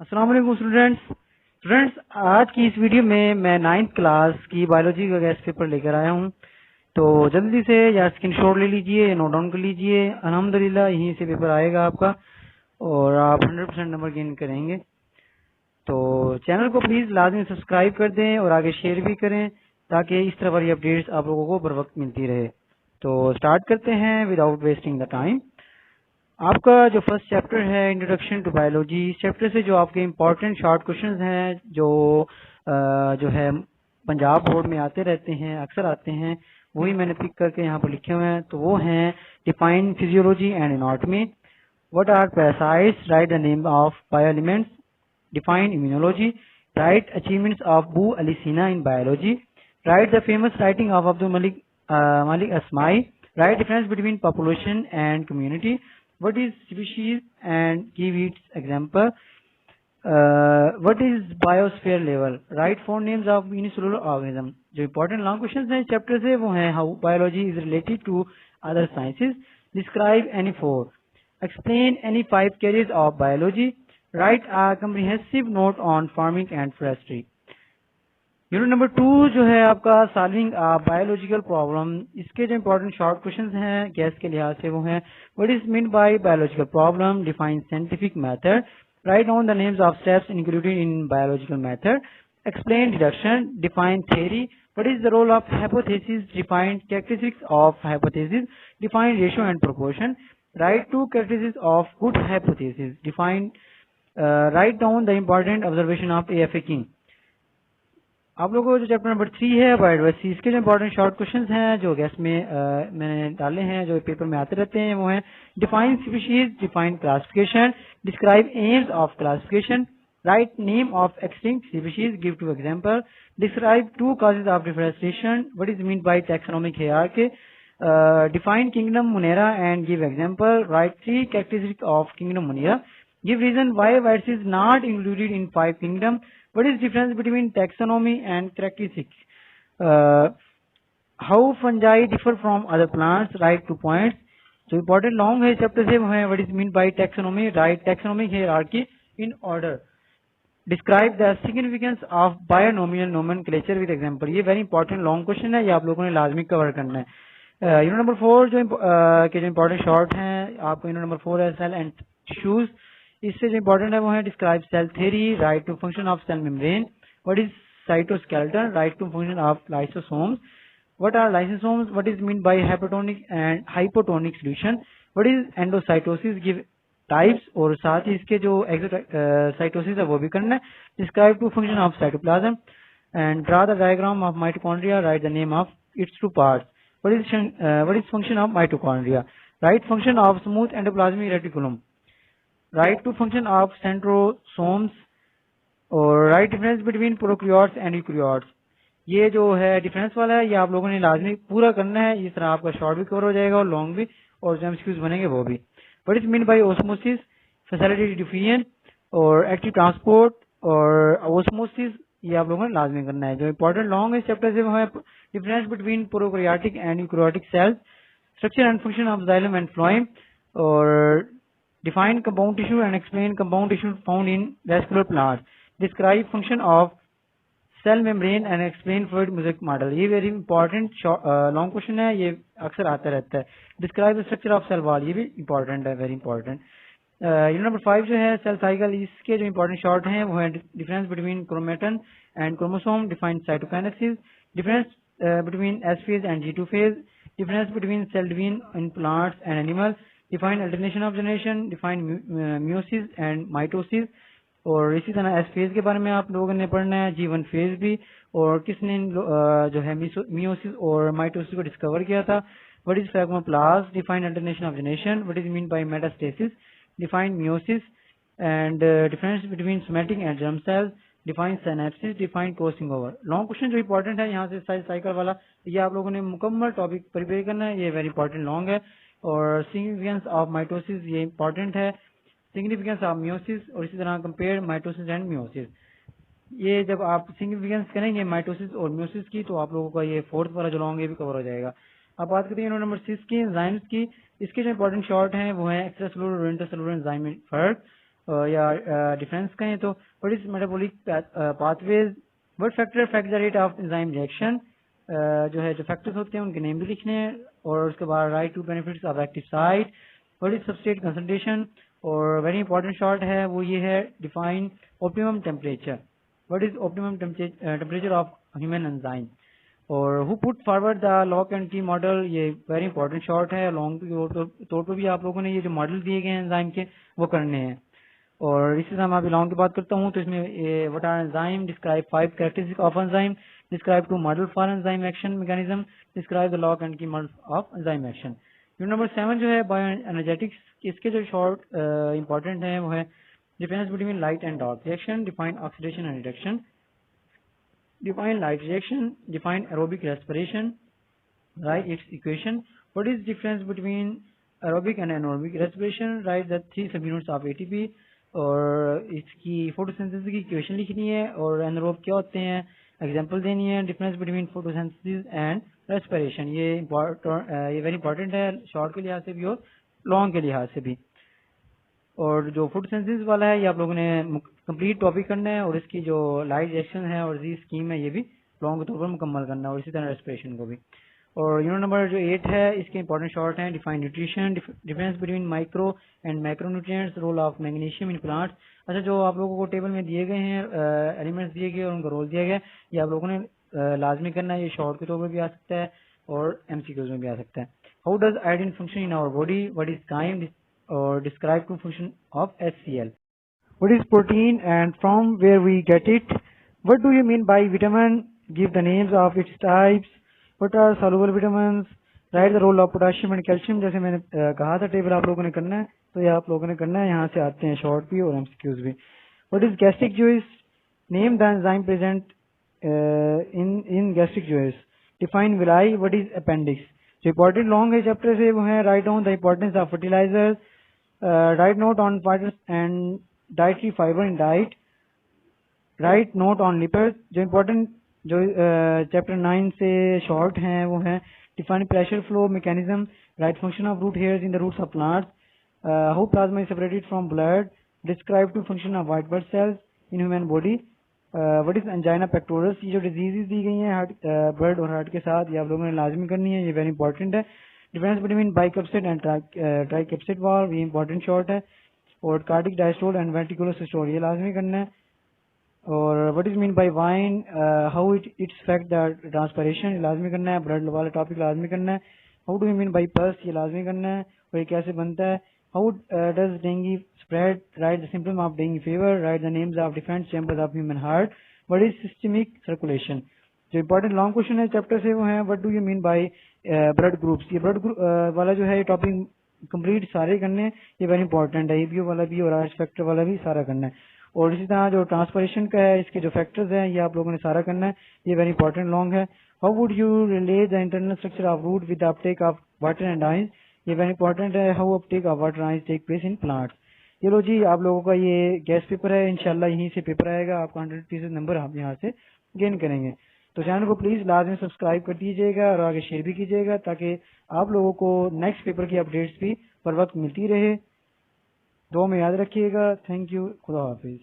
अस्सलाम वालेकुम स्टूडेंट्स आज की इस वीडियो में मैं 9th क्लास की बायोलॉजी का गेस्ट पेपर लेकर आया हूं। तो जल्दी से या स्क्रीनशॉट ले लीजिए या नोट डाउन कर लीजिए। अल्हम्दुलिल्लाह यहीं से पेपर आएगा आपका और आप 100% नंबर गेन करेंगे। तो चैनल को प्लीज लाजमी सब्सक्राइब कर दें और आगे शेयर भी करें ताकि इस तरह वाली अपडेट्स आप लोगों को बर वक्त मिलती रहे। तो स्टार्ट करते हैं विदाउट वेस्टिंग द टाइम। आपका जो फर्स्ट चैप्टर है इंट्रोडक्शन टू बायोलॉजी, इस चैप्टर से जो आपके इम्पोर्टेंट शॉर्ट क्वेश्चंस हैं जो है पंजाब बोर्ड में आते रहते हैं, अक्सर आते हैं, वही मैंने पिक करके यहाँ पर लिखे हुए हैं। तो वो हैं define physiology and anatomy, what are parasites, write the name of bio elements, define immunology, write achievements of Boo Ali Sina in biology, write the famous writing of Abdul Malik Asmai, write difference between population and community, what is species and give its example, what is biosphere level, write four names of unicellular organism। जो important long questions हैं chapter से वो हैं how biology is related to other sciences, describe any four, explain any five careers of biology, write a comprehensive note on farming and forestry। Unit number 2 जो है आपका solving biological problem, इसके जो important short questions हैं guess के लिहाज से वो हैं what is mean by biological problem, define scientific method, write down the names of steps included in biological method, explain deduction, define theory, what is the role of hypothesis, define characteristics of hypothesis, define ratio and proportion, write two characteristics of good hypothesis, define right down the important observation of AFA king. आप लोगों को जो chapter number 3 है biodiversity, इसके जो important short questions हैं जो guest में मैंने डाले हैं, जो पेपर में आते रहते हैं, वो हैं define species, define classification, describe aims of classification, write name of extinct species, give two example, describe two causes of differentiation, what is mean by taxonomic hierarchy, define kingdom Monera and give example, write 3 characteristics of kingdom Monera, give reason why virus is not included in 5 kingdom, what is difference between taxonomy and characteristics, how fungi differ from other plants, write 2 points। जो important long है chapter से वो है what is mean by taxonomy, write taxonomic hierarchy in order, describe the significance of binomial nomenclature with example। ये very important long question है, ये आप लोगों ने लाजमी कवर करना है। यूनिट नंबर 4 जो के जो इंपॉर्टेंट शॉर्ट हैं आपको यूनिट नंबर 4 है सेल एंड टिश्यूज, इससे जो इंपॉर्टेंट है वो है describe cell theory, write two function of cell membrane, what is cytoskeleton, write two function of lysosomes, what are lysosomes, what is mean by hypotonic and hypotonic solution, what is endocytosis, give types, और साथ ही इसके जो exocytosis है वो भी करना है, describe two function of cytoplasm and draw the diagram of mitochondria, write the name of its two parts, what is function of mitochondria, write function of smooth endoplasmic reticulum, write two function of centrosomes, और write difference between prokaryotes and eukaryotes. ये जो है difference वाला है ये आप लोगों ने लाजमी पूरा करना है, इस तरह आपका शॉर्ट भी कवर हो जाएगा और लॉन्ग भी, और जो एमसीक्यूज बनेंगे वो भी। What is mean bye osmosis, facilitated diffusion और एक्टिव ट्रांसपोर्ट और ऑस्मोसिस, ये आप लोगों ने लाजमी करना है। जो इंपॉर्टेंट लॉन्ग है इस चैप्टर से वो है difference between prokaryotic and eukaryotic cells, structure and function of xylem and phloem, और define compound tissue and explain compound tissue found in vascular plants, describe function of cell membrane and explain fluid mosaic model। ये very important long question है, ये अक्सर आता रहता है। Describe structure of cell wall, ये भी इंपॉर्टेंट है, वेरी इंपॉर्टेंट। यूनिट नंबर 5 जो है सेल साइकिल, इसके जो इंपॉर्टेंट शॉर्ट हैं वो है difference between chromatin and chromosome, define cytokinesis, difference between S phase and G2 phase, difference between cell division in plants and animals, define alternation of generation, define meiosis and mitosis, और इसी तरह S phase के बारे में आप लोगों ने पढ़ना है, G1 फेज भी, और किसने जो है मियोसिस और माइटोसिस को डिस्कवर किया था, what is phragmoplast, define alternation of generation, what is mean by metastasis, define meiosis and difference between somatic and germ cells, define synapsis, define crossing over. Long question जो important है यहाँ से cell cycle वाला, ये आप लोगों ने मुकम्मल टॉपिक प्रिपेयर करना है, ये वेरी इंपॉर्टेंट लॉन्ग है। और सिग्निफिकेंस ऑफ माइटोसिस, ये इंपॉर्टेंट है, सिग्निफिकेंस ऑफ मियोसिस, और इसी तरह कंपेयर माइटोसिस एंड मियोसिस। ये जब आप सिग्निफिकेंस करेंगे माइटोसिस और मियोसिस की तो आप लोगों का ये 4th वाला जो लॉन्ग ये भी कवर हो जाएगा। अब बात करते हैं नंबर 6 की एंजाइम्स की, इसके जो इंपॉर्टेंट शॉर्ट हैं वो है एक्स्ट्रा सेलुलर और इंटर सेलुलर एंजाइम फर्क, या डिफरेंस कहें तो what is metabolic pathways, what factor affect the rate of enzyme reaction, जो है जो फैक्टर्स होते हैं उनके नेम भी लिखने हैं, और उसके बाद right to benefits of active site, what is substrate concentration, और वेरी इंपॉर्टेंट शॉर्ट है वो ये है define optimum temperature, what is optimum temperature of human enzyme, और who put forward the lock and key model, ये very important short है, long के तौर पर भी आप लोगों ने ये जो मॉडल दिए गए हैं एंजाइम के वो करने हैं। और इसी तरह मैं अभी लॉन्ग की बात करता हूँ तो इसमें what are enzyme, describe 5 characteristic of enzyme, describe 2 model for enzyme action mechanism, describe the lock and key model of enzyme action. Unit number 7 जो है बायो एनर्जेटिक्स, इसके जो शॉर्ट इंपॉर्टेंट है वो है difference between light and dark reaction, define oxidation and reduction, define light reaction, define aerobic respiration, write its equation, what is difference between aerobic and anaerobic respiration, write the 3 subunits of ATP, और इसकी photosynthesis की equation लिखनी है, और anaerobe क्या होते हैं example देनी है, difference between photosynthesis and respiration, ये वेरी इंपॉर्टेंट है शॉर्ट के लिहाज से भी और लॉन्ग के लिहाज से भी। और जो फूड सेंसिस वाला है ये आप लोगों ने कंप्लीट टॉपिक करना है, और इसकी जो लाइट रिएक्शन है और जी स्कीम है ये भी लॉन्ग के तौर पर मुकम्मल करना है, और इसी तरह रेस्पिरेशन को भी। और यूनिट नंबर जो 8 है इसके इंपॉर्टेंट शॉर्ट हैं, define nutrition, difference between micro and macro nutrients, role of magnesium in plants. अच्छा, जो आप लोगों को टेबल में दिए गए हैं एलिमेंट्स दिए गए और उनका रोल दिया गया, ये आप लोगों ने लाजमी करना है, ये शॉर्ट के तौर पर भी आ सकता है और एमसीक्यूज में भी आ सकता है। How does iodine function in our body, what is chyme, or describe two function of HCl. What is protein and from where we get it? What do you mean by vitamin? Give the names of its types. What are soluble vitamins? Write the role of potassium and calcium. जैसे मैंने कहा था table आप लोगों ने करना है, तो ये आप लोगों ने करना है। यहाँ से आते हैं शॉर्ट भी और एमसीक्यूज भी। What is gastric juice? Name the enzyme present in gastric juice. Define villi. What is appendix? जो इम्पोर्टेंट लॉन्ग है चैप्टर से वो है write on the importance of fertiliser, write note on fibers and dietary fiber in diet, write note on lipids। जो important जो chapter 9 से short हैं वो है define pressure flow mechanism, write function of root hairs in the roots of plants, how plasma is separated from blood, describe two function of white blood cells in human body, what is angina pectoris. ये जो diseases दी गई हैं heart blood और heart के साथ, ये आप लोगों ने लाजमी करनी है, ये वेरी इंपॉर्टेंट है। Difference between bicuspid and ट्राइकैप्सिड valve, ये इंपॉर्टेंट शॉर्ट है। और cardiac diastole and ventricular systole, ये लाजमी करना है। और what is mean bye wine, how it's affect the transpiration, ये लाजमी करना है। ब्लड वाला टॉपिक लाजमी करना है। How do you mean by pulse, ये लाजमी करना है और ये कैसे बनता है। How does dengue spread, right the symptom of dengue fever, right the names of different chambers of human heart, what is systemic circulation. जो इंपॉर्टेंट लॉन्ग क्वेश्चन है चैप्टर से वो है what do you mean by blood groups. ये blood group वाला जो है ये टॉपिक कंप्लीट सारे करने हैं, ये वेरी इंपॉर्टेंट है। ईबीओ वाला भी और आर्च फैक्टर वाला भी सारा करना है। और इसी तरह जो ट्रांसपिरेशन का है इसके जो फैक्टर्स हैं ये आप लोगों ने सारा करना है, ये वेरी इंपॉर्टेंट लॉन्ग है। How would you relate the internal structure of root with uptake of water and ions, ये वेरी इंपॉर्टेंट है। How uptake of water ions take place in plants. ये लो जी आप लोगों का ये गेस्ट पेपर है, इंशाल्लाह यहीं से पेपर आएगा, आपका 100% नंबर आप यहाँ से गेन करेंगे। तो चैनल को प्लीज लाजमी सब्सक्राइब कर दीजिएगा और आगे शेयर भी कीजिएगा ताकि आप लोगों को नेक्स्ट पेपर की अपडेट्स भी पर वक्त मिलती रहे। दुआ में याद रखिएगा। थैंक यू, खुदा हाफिज।